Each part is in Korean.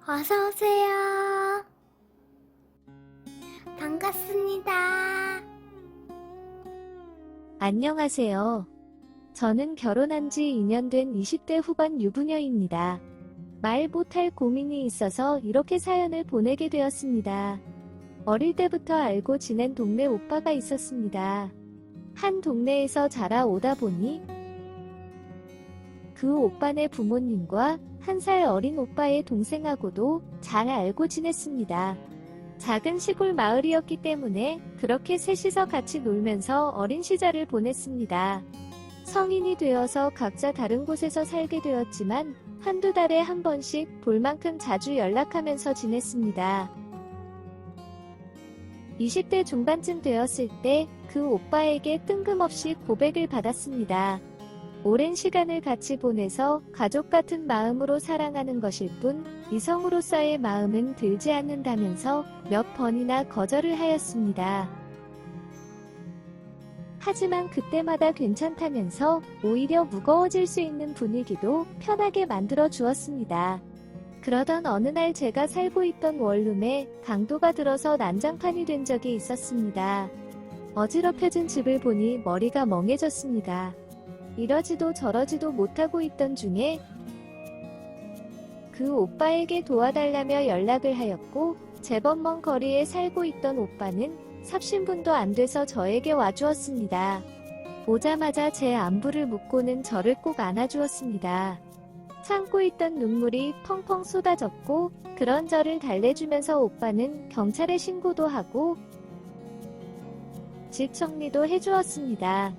어서오세요. 반갑습니다. 안녕하세요. 저는 결혼한 지 2년 된 20대 후반 유부녀입니다. 말 못할 고민이 있어서 이렇게 사연을 보내게 되었습니다. 어릴 때부터 알고 지낸 동네 오빠가 있었습니다. 한 동네에서 자라오다 보니 그 오빠네 부모님과 1살 어린 오빠의 동생하고도 잘 알고 지냈습니다. 작은 시골 마을이었기 때문에 그렇게 셋이서 같이 놀면서 어린 시절을 보냈습니다. 성인이 되어서 각자 다른 곳에서 살게 되었지만 한두 달에 한 번씩 볼 만큼 자주 연락하면서 지냈습니다. 20대 중반쯤 되었을 때 그 오빠에게 뜬금없이 고백을 받았습니다. 오랜 시간을 같이 보내서 가족 같은 마음으로 사랑하는 것일 뿐 이성으로서의 마음은 들지 않는다면서 몇 번이나 거절을 하였습니다. 하지만 그때마다 괜찮다면서 오히려 무거워질 수 있는 분위기도 편하게 만들어 주었습니다. 그러던 어느 날 제가 살고 있던 원룸에 강도가 들어서 난장판이 된 적이 있었습니다. 어지럽혀진 집을 보니 머리가 멍해졌습니다. 이러지도 저러지도 못하고 있던 중에 그 오빠에게 도와달라며 연락을 하였고 제법 먼 거리에 살고 있던 오빠는 삽신분도 안 돼서 저에게 와주었습니다. 오자마자 제 안부를 묻고는 저를 꼭 안아주었습니다. 참고 있던 눈물이 펑펑 쏟아졌고 그런 저를 달래주면서 오빠는 경찰에 신고도 하고 집 정리도 해주었습니다.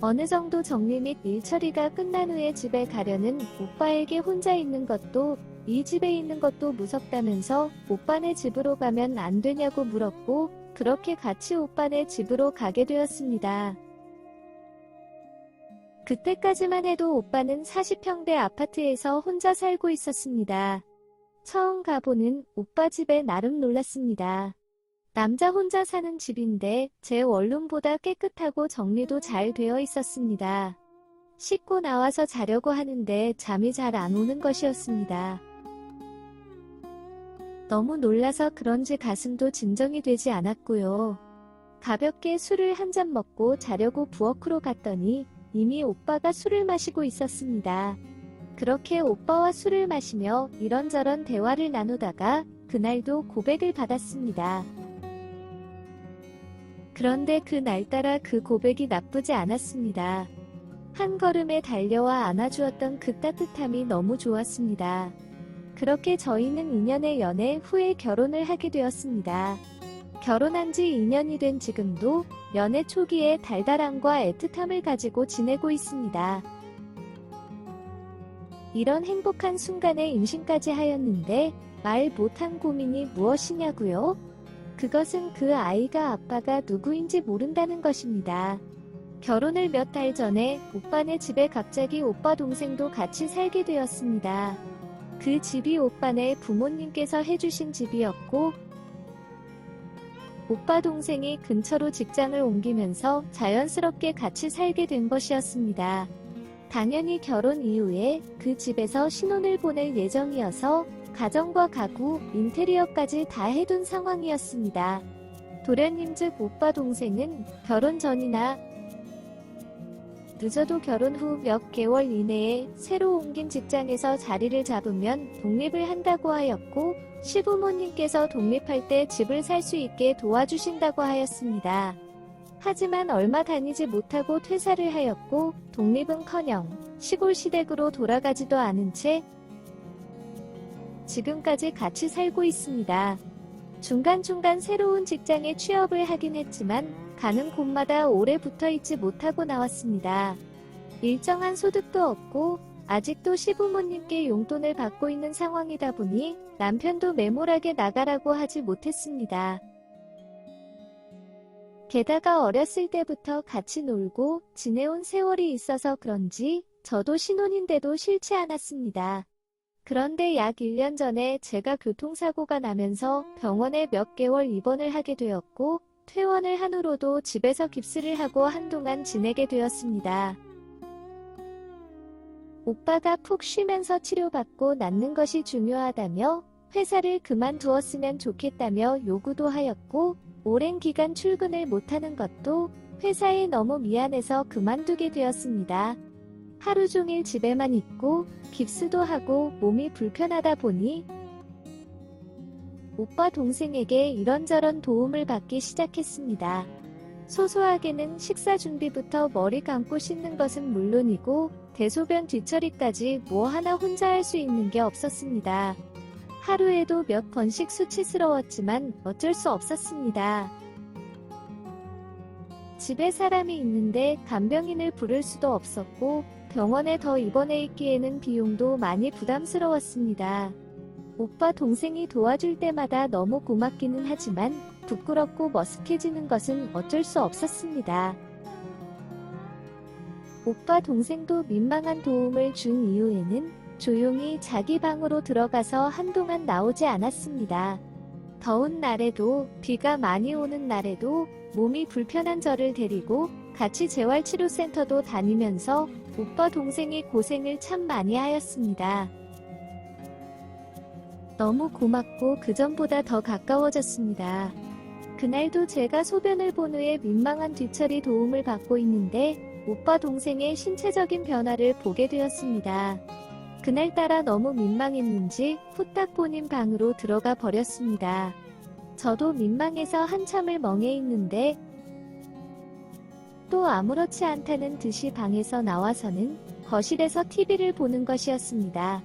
어느 정도 정리 및 일처리가 끝난 후에 집에 가려는 오빠에게 혼자 있는 것도 이 집에 있는 것도 무섭다면서 오빠네 집으로 가면 안 되냐고 물었고 그렇게 같이 오빠네 집으로 가게 되었습니다. 그때까지만 해도 오빠는 40평대 아파트에서 혼자 살고 있었습니다. 처음 가보는 오빠 집에 나름 놀랐습니다. 남자 혼자 사는 집인데 제 원룸보다 깨끗하고 정리도 잘 되어 있었습니다. 씻고 나와서 자려고 하는데 잠이 잘 안 오는 것이었습니다. 너무 놀라서 그런지 가슴도 진정이 되지 않았고요. 가볍게 술을 한 잔 먹고 자려고 부엌으로 갔더니 이미 오빠가 술을 마시고 있었습니다. 그렇게 오빠와 술을 마시며 이런저런 대화를 나누다가 그날도 고백을 받았습니다. 그런데 그날따라 그 고백이 나쁘지 않았습니다. 한 걸음에 달려와 안아주었던 그 따뜻함이 너무 좋았습니다. 그렇게 저희는 2년의 연애 후에 결혼을 하게 되었습니다. 결혼한 지 2년이 된 지금도 연애 초기에 달달함과 애틋함을 가지고 지내고 있습니다. 이런 행복한 순간에 임신까지 하였는데 말 못한 고민이 무엇이냐고요? 그것은 그 아이가 아빠가 누구인지 모른다는 것입니다. 결혼을 몇 달 전에 오빠네 집에 갑자기 오빠 동생도 같이 살게 되었습니다. 그 집이 오빠네 부모님께서 해주신 집이었고 오빠 동생이 근처로 직장을 옮기면서 자연스럽게 같이 살게 된 것이었습니다. 당연히 결혼 이후에 그 집에서 신혼을 보낼 예정이어서 가정과 가구, 인테리어까지 다 해둔 상황이었습니다. 도련님 즉 오빠 동생은 결혼 전이나 늦어도 결혼 후 몇 개월 이내에 새로 옮긴 직장에서 자리를 잡으면 독립을 한다고 하였고 시부모님께서 독립할 때 집을 살 수 있게 도와주신다고 하였습니다. 하지만 얼마 다니지 못하고 퇴사를 하였고 독립은커녕 시골 시댁으로 돌아가지도 않은 채 지금까지 같이 살고 있습니다. 중간중간 새로운 직장에 취업을 하긴 했지만 가는 곳마다 오래 붙어있지 못하고 나왔습니다. 일정한 소득도 없고 아직도 시부모님께 용돈을 받고 있는 상황이다 보니 남편도 매몰하게 나가라고 하지 못했습니다. 게다가 어렸을 때부터 같이 놀고 지내온 세월이 있어서 그런지 저도 신혼인데도 싫지 않았습니다. 그런데 약 1년 전에 제가 교통사고가 나면서 병원에 몇 개월 입원을 하게 되었고 퇴원을 한 후로도 집에서 깁스를 하고 한동안 지내게 되었습니다. 오빠가 푹 쉬면서 치료받고 낫는 것이 중요하다며 회사를 그만두었으면 좋겠다며 요구도 하였고, 오랜 기간 출근을 못하는 것도 회사에 너무 미안해서 그만두게 되었습니다. 하루 종일 집에만 있고 깁스도 하고 몸이 불편하다 보니 오빠 동생에게 이런저런 도움을 받기 시작했습니다. 소소하게는 식사 준비부터 머리 감고 씻는 것은 물론이고 대소변 뒤처리까지 뭐 하나 혼자 할 수 있는 게 없었습니다. 하루에도 몇 번씩 수치스러웠지만 어쩔 수 없었습니다. 집에 사람이 있는데 간병인을 부를 수도 없었고 병원에 더 입원해 있기에는 비용도 많이 부담스러웠습니다. 오빠 동생이 도와줄 때마다 너무 고맙기는 하지만 부끄럽고 머쓱해지는 것은 어쩔 수 없었습니다. 오빠 동생도 민망한 도움을 준 이후에는 조용히 자기 방으로 들어가서 한동안 나오지 않았습니다. 더운 날에도 비가 많이 오는 날에도 몸이 불편한 저를 데리고 같이 재활치료센터도 다니면서 오빠 동생이 고생을 참 많이 하였습니다. 너무 고맙고 그전보다 더 가까워졌습니다. 그날도 제가 소변을 본 후에 민망한 뒤처리 도움을 받고 있는데 오빠 동생의 신체적인 변화를 보게 되었습니다. 그날따라 너무 민망했는지 후딱 본인 방으로 들어가 버렸습니다. 저도 민망해서 한참을 멍해 있는데 또 아무렇지 않다는 듯이 방에서 나와서는 거실에서 TV를 보는 것이었습니다.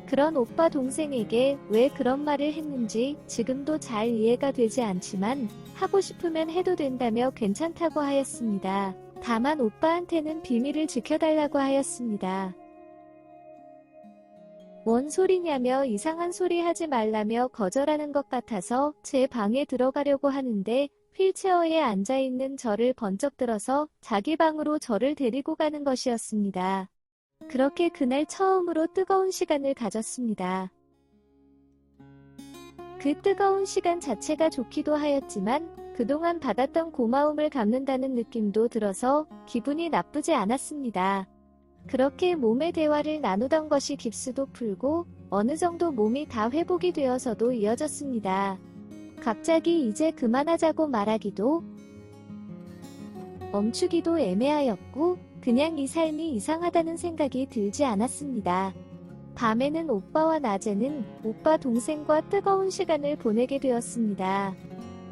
그런 오빠 동생에게 왜 그런 말을 했는지 지금도 잘 이해가 되지 않지만 하고 싶으면 해도 된다며 괜찮다고 하였습니다. 다만 오빠한테는 비밀을 지켜달라고 하였습니다. 뭔 소리냐며 이상한 소리 하지 말라며 거절하는 것 같아서 제 방에 들어가려고 하는데 휠체어에 앉아있는 저를 번쩍 들어서 자기 방으로 저를 데리고 가는 것이었습니다. 그렇게 그날 처음으로 뜨거운 시간을 가졌습니다. 그 뜨거운 시간 자체가 좋기도 하였지만 그동안 받았던 고마움을 갚는다는 느낌도 들어서 기분이 나쁘지 않았습니다. 그렇게 몸의 대화를 나누던 것이 깁스도 풀고 어느 정도 몸이 다 회복이 되어서도 이어졌습니다. 갑자기 이제 그만하자고 말하기도 멈추기도 애매하였고 그냥 이 삶이 이상하다는 생각이 들지 않았습니다. 밤에는 오빠와 낮에는 오빠 동생과 뜨거운 시간을 보내게 되었습니다.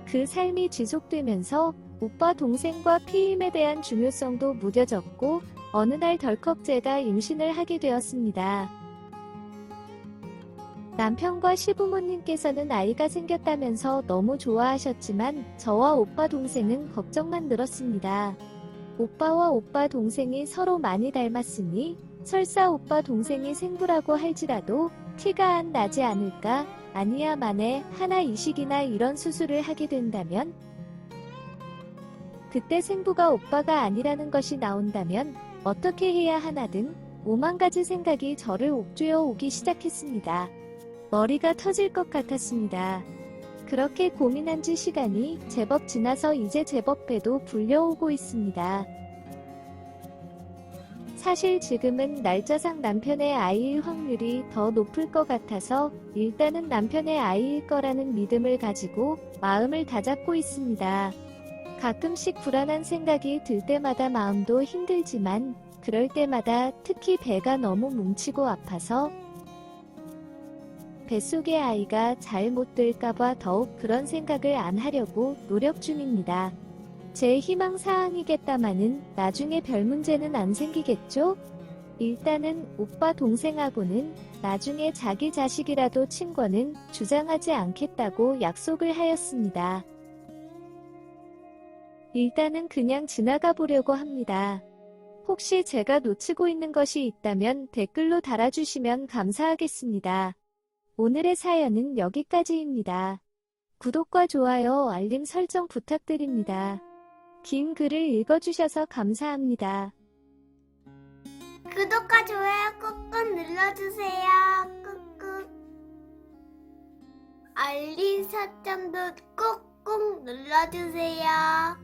그 삶이 지속되면서 오빠 동생과 피임에 대한 중요성도 무뎌졌고 어느 날 덜컥 제가 임신을 하게 되었습니다. 남편과 시부모님께서는 아이가 생겼다면서 너무 좋아하셨지만 저와 오빠 동생은 걱정만 늘었습니다. 오빠와 오빠 동생이 서로 많이 닮았으니 설사 오빠 동생이 생부라고 할지라도 티가 안 나지 않을까? 아니야 만에 하나 이식이나 이런 수술을 하게 된다면? 그때 생부가 오빠가 아니라는 것이 나온다면 어떻게 해야 하나 등 오만 가지 생각이 저를 옥죄어 오기 시작했습니다. 머리가 터질 것 같았습니다. 그렇게 고민한 지 시간이 제법 지나서 이제 제법 배도 불려오고 있습니다. 사실 지금은 날짜상 남편의 아이일 확률이 더 높을 것 같아서 일단은 남편의 아이일 거라는 믿음을 가지고 마음을 다잡고 있습니다. 가끔씩 불안한 생각이 들 때마다 마음도 힘들지만 그럴 때마다 특히 배가 너무 뭉치고 아파서 뱃속의 아이가 잘 못 될까봐 더욱 그런 생각을 안 하려고 노력 중입니다. 제 희망사항이겠다마는 나중에 별 문제는 안 생기겠죠? 일단은 오빠 동생하고는 나중에 자기 자식이라도 친권은 주장하지 않겠다고 약속을 하였습니다. 일단은 그냥 지나가 보려고 합니다. 혹시 제가 놓치고 있는 것이 있다면 댓글로 달아주시면 감사하겠습니다. 오늘의 사연은 여기까지입니다. 구독과 좋아요, 알림 설정 부탁드립니다. 긴 글을 읽어주셔서 감사합니다. 구독과 좋아요 꾹꾹 눌러주세요. 꾹꾹. 알림 설정도 꾹꾹 눌러주세요.